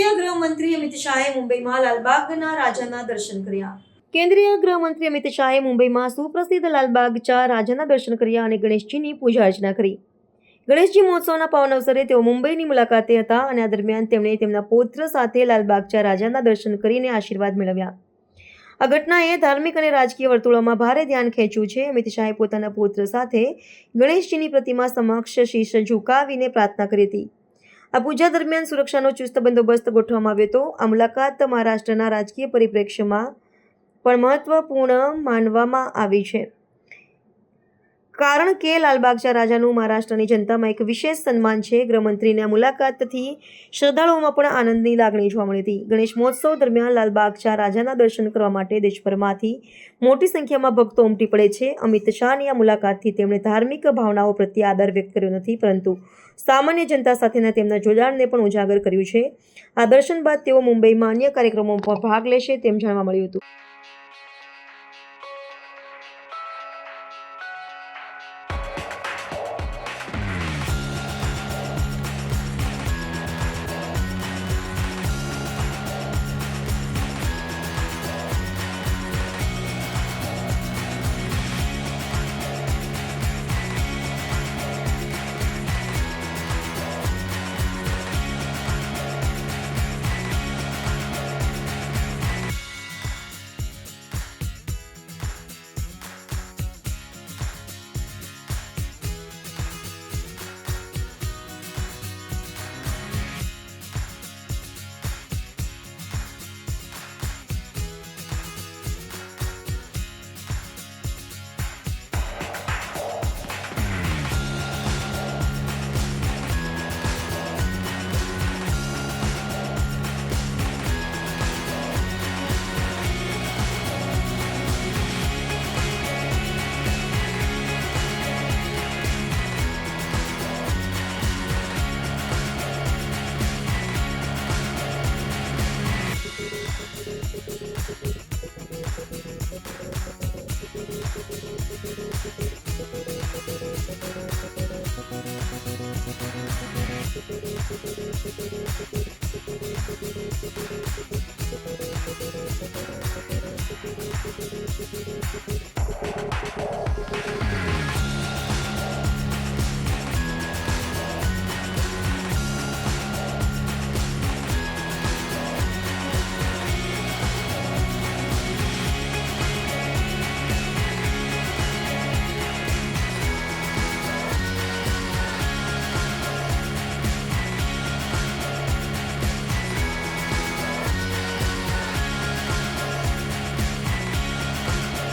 કેન્દ્રીય ગૃહમંત્રી અમિત શાહે મુંબઈમાં લાલબાગના રાજાના દર્શન કર્યા. કેન્દ્રીય ગૃહમંત્રી અમિત શાહે મુંબઈમાં સુપ્રસિદ્ધ લાલબાગ ચા રાજાના દર્શન કર્યા અને ગણેશજીની પૂજા અર્ચના કરી. ગણેશજી મહોત્સવના પાવન અવસરે તેઓ મુંબઈની મુલાકાતે હતા અને આ દરમિયાન તેમણે તેમના પૌત્ર સાથે લાલબાગ ચા રાજાના દર્શન કરીને આશીર્વાદ મેળવ્યા. આ ઘટનાએ ધાર્મિક અને રાજકીય વર્તુળોમાં ભારે ધ્યાન ખેંચ્યું છે. અમિત શાહે પોતાના પૌત્ર સાથે ગણેશજીની પ્રતિમા સમક્ષ શીશ ઝુકાવીને પ્રાર્થના કરી હતી. આ પૂજા દરમિયાન સુરક્ષાનો ચુસ્ત બંદોબસ્ત ગોઠવવામાં આવ્યો હતો. આ મુલાકાત મહારાષ્ટ્રના રાજકીય પરિપ્રેક્ષ્યમાં પણ મહત્વપૂર્ણ માનવામાં આવી છે, કારણ કે લાલબાગ ચા રાજાનું મહારાષ્ટ્રની જનતામાં એક વિશેષ સન્માન છે. ગૃહમંત્રીની આ મુલાકાતથી શ્રદ્ધાળુઓમાં પણ આનંદની લાગણી જોવા મળી હતી. ગણેશ મહોત્સવ દરમિયાન લાલબાગ ચા રાજાના દર્શન કરવા માટે દેશભરમાંથી મોટી સંખ્યામાં ભક્તો ઉમટી પડે છે. અમિત શાહની આ મુલાકાતથી તેમણે ધાર્મિક ભાવનાઓ પ્રત્યે આદર વ્યક્ત કર્યો નથી, પરંતુ સામાન્ય જનતા સાથેના તેમના જોડાણને પણ ઉજાગર કર્યું છે. આ દર્શન બાદ તેઓ મુંબઈમાં અન્ય કાર્યક્રમોમાં ભાગ લેશે તેમ જાણવા મળ્યું હતું.